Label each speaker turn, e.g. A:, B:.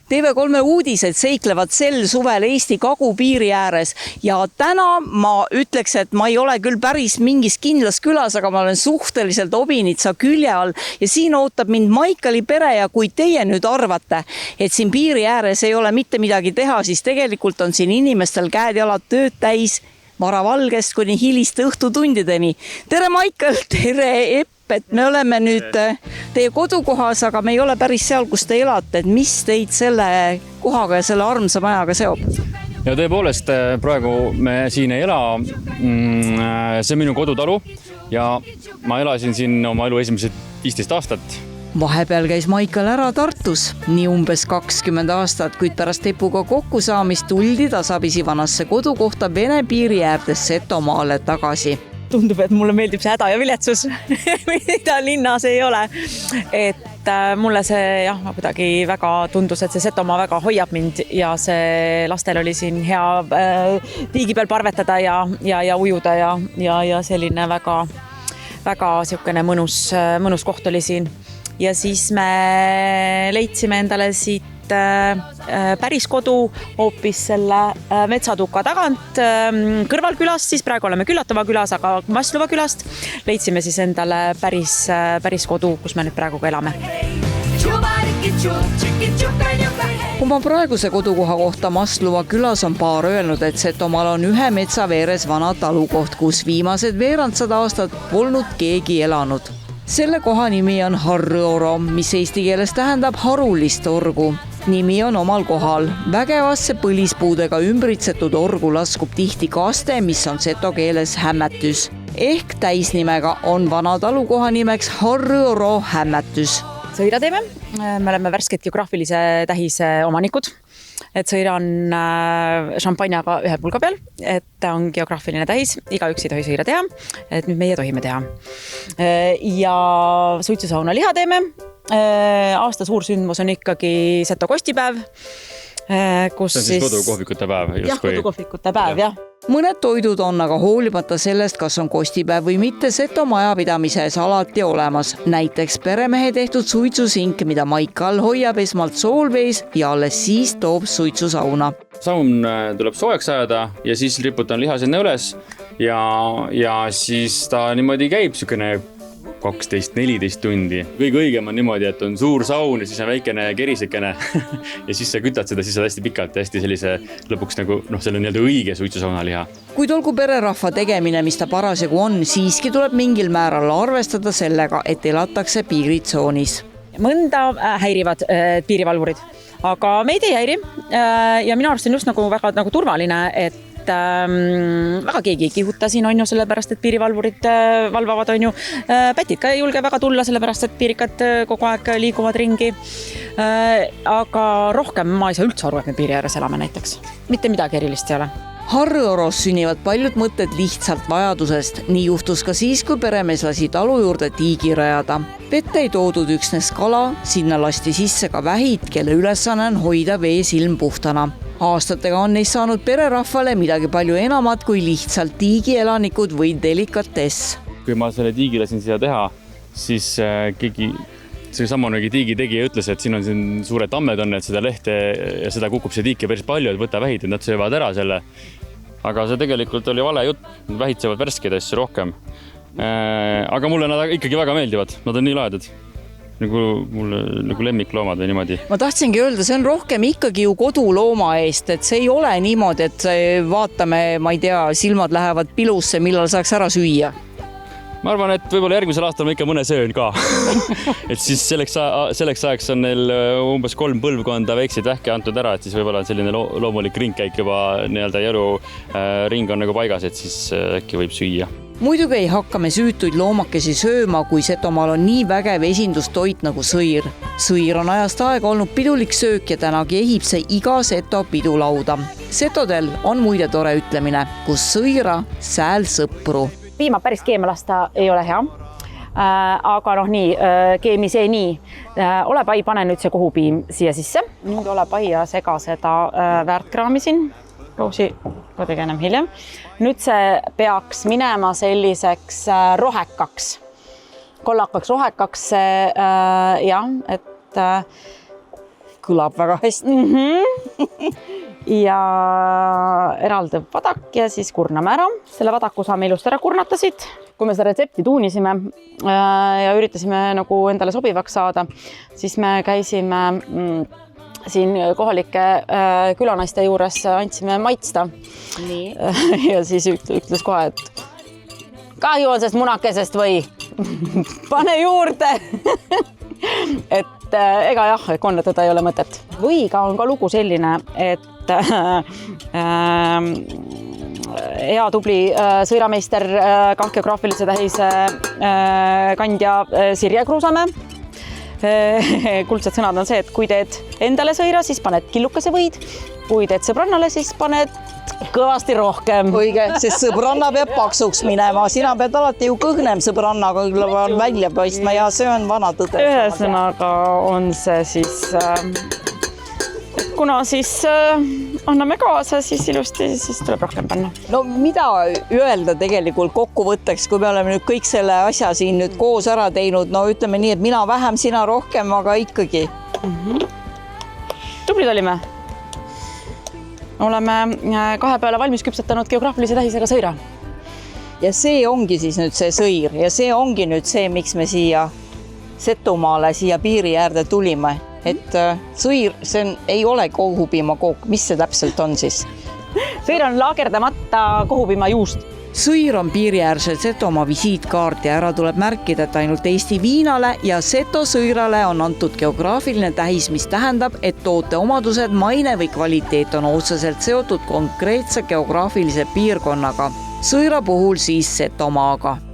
A: TV3 uudised seiklevad sel suvel Eesti kagupiiri ääres ja täna ma ütleks, et ma ei ole küll päris mingis kindlas külas, aga ma olen suhteliselt Obinitsa külje all ja siin ootab mind Maikali pere ja kui teie nüüd arvate, et siin piiri ääres ei ole mitte midagi teha, siis tegelikult on siin inimestel käed-jalad tööd täis varavalgest kuni hiliste õhtutundideni. Tere Maikal, tere Epp! Et me oleme nüüd teie kodukohas, aga me ei ole päris seal, kus te elate. Et mis teid selle kohaga ja selle armsa majaga seob?
B: Ja tõepoolest, praegu me siin ei ela. See on minu kodutalu ja ma elasin siin oma elu esimesed 15 aastat.
A: Vahepeal käis Maikal ära Tartus, nii umbes 20 aastat, kuid pärast Epuga kokkusaamist tuldi tasapisi vanasse kodukohta Vene piiri äärdes Setomaale tagasi. Tundub, et mulle meeldib see häda ja viletsus, mida linnas ei ole. Et mulle see kuidagi väga tundus, et see Setomaa väga hoiab mind ja see lastel oli siin hea tiigi peal parvetada ja ujuda ja selline väga siukene mõnus koht oli siin. Ja siis me leidsime endale siit päris kodu hoopis selle metsatuka tagant kõrvalkülast, siis praegu oleme Küllatova külas, aga Maslova külast leidsime siis endale päris kodu, kus me nüüd praegu ka elame. Oma praeguse kodukoha kohta Maslova külas on paar öelnud, et Setomaal on ühe metsa veeres vana talukoht, kus viimased veerandsada aastat polnud keegi elanud. Selle koha nimi on Harruoro, mis eesti keeles tähendab harulist orgu. Nimi on omal kohal. Vägevasse põlispuudega ümbritsetud orgu laskub tihti kaste, mis on seto keeles hämmätys. Ehk täisnimega on vana talukoha nimeks Harruoro hämmätys.
C: Sõira teeme. Me oleme värsked geograafilise tähise omanikud. Et sõira on šampanjaga ühe pulga peal, et on geograafiline tähis, igaüks ei tohi sõira teha, et nüüd meie tohime teha. Ja suitsusauna liha teeme. Aasta suur sündmus on ikkagi Seto kostipäev, kus
B: see on siis kodukohvikute päev.
C: Jah, kodukohvikute päev, jah.
A: Mõned toidud on aga hoolimata sellest, kas on kostipäev või mitte, Seto majapidamises alati olemas. Näiteks peremehe tehtud suitsusink, mida Maikal hoiab esmalt soolvees ja alles siis toob suitsusauna.
B: Saun tuleb soojaks ajada ja siis riputan liha sinna üles ja siis ta niimoodi käib sükene 12-14 tundi. Kõige õigem on niimoodi, et on suur saun ja siis on väikene kerisekene ja siis sa kütad seda, siis saad hästi pikalt ja hästi sellise lõpuks nagu, selle on nii-öelda õige suitsusauna liha.
A: Kuid olgu pererahva tegemine, mis ta parasjagu on, siiski tuleb mingil määral arvestada sellega, et elatakse piiritsoonis.
C: Mõnda häirivad piirivalvurid, aga meid ei häiri ja minu arust on just väga turvaline, et väga keegi ei kihuta siin on ju, sellepärast, et piirivalvurid valvavad on ju. Pätid ka ei julge väga tulla, sellepärast, et piirikad kogu aeg liiguvad ringi. Aga rohkem ma ei saa üldse aru, et me piiri ääres elame näiteks. Mitte midagi erilist ei ole.
A: Harruoros sünnivad paljud mõtted lihtsalt vajadusest. Nii juhtus ka siis, kui peremees lasi talu juurde tiigi rajada. Vette ei toodud üksnes kala, sinna lasti sisse ka vähid, kelle ülesanne on hoida veesilm puhtana. Aastatega on neist saanud pererahvale midagi palju enamat kui lihtsalt tiigi elanikud või delikatess.
B: Kui ma selle tiigi lasin siia teha, siis see samanegi tiigi tegija ütles, et siin on suured tammed on, et seda lehte ja seda kukub see tiiki päris palju, et võta vähid, et nad söövad ära selle. Aga see tegelikult oli vale jutt, vähid söövad värskeid asju rohkem. Aga mulle nad ikkagi väga meeldivad, nad on nii laedad. Nagu lemmikloomad või niimoodi.
A: Ma tahtsingi öelda, see on rohkem ikkagi ju kodulooma eest, et see ei ole niimoodi, et vaatame, ma ei tea, silmad lähevad pilusse, millal saaks ära süüa.
B: Ma arvan, et võib-olla järgmisel aastal ma ikka mõne söön ka. Et siis selleks ajaks on neil umbes 3 põlvkonda väikseid vähke antud ära, et siis võib-olla selline loomulik ringkäik juba nii-öelda jõlu ring on nagu paigas, et siis äkki võib süüa.
A: Muidugi ei hakka me süütuid loomakesi sööma, kui Setomaal on nii vägev esindustoit nagu sõir. Sõir on ajast aega olnud pidulik söök ja tänagi ehib see iga Seto pidulauda. Setodel on muide tore ütlemine, kus sõira, sääl sõpru.
C: Piima päris keema lasta ei ole hea, aga nii, keemise nii. Olepai, pane nüüd see kohupiim siia sisse. Nüüd olepai ja sega seda väärtkraami siin. Kausi kuidagi enam hiljem. Nüüd see peaks minema selliseks rohekaks, kollakaks rohekaks, et
A: kõlab väga hästi.
C: Ja eraldav vadak ja siis kurname ära. Selle vadaku saame ilusti ära kurnata siit. Kui me seda retsepti tuunisime ja üritasime nagu endale sobivaks saada, siis me käisime siin kohalike külanaiste juures, andsime maitsta.
A: Nii.
C: Ja siis ütles kohe, et kahju on sest munakesest või pane juurde. Et ega jah, konnatada ei ole mõtet. Võiga on ka lugu selline, et hea tubli sõirameister, geograafilise tähise kandja Sirje Kruusamäe. Kuldsed sõnad on see, et kui teed endale sõira, siis paned killukese võid. Kui teed sõbrannale, siis paned kõvasti rohkem.
A: Õige, sest sõbranna peab paksuks minema. Sina pead alati ju kõhnem sõbrannaga välja paistma ja see on vana tõde.
C: Ühesõnaga on see siis... Kuna siis anname kaasa, siis ilusti siis tuleb rohkem panna.
A: No mida öelda tegelikult kokkuvõtteks, kui me oleme nüüd kõik selle asja siin nüüd koos ära teinud, no ütleme nii, et mina vähem, sina rohkem, aga ikkagi.
C: Tublid olime. Oleme 2 peale valmis küpsetanud geograafilise tähisega sõira.
A: Ja see ongi siis nüüd see sõir ja see ongi nüüd see, miks me siia Setomaale, siia piiri äärde tulime. Et sõir, see ei ole kohupiimakook. Mis see täpselt on siis?
C: Sõir on laagerdamata kohupiima juust.
A: Sõir on piiriäärsel Setomaa visiitkaart ja ära tuleb märkida, et ainult Eesti viinale ja Seto sõirale on antud geograafiline tähis, mis tähendab, et toote omadused, maine või kvaliteet on otseselt seotud konkreetse geograafilise piirkonnaga. Sõira puhul siis Setomaaga.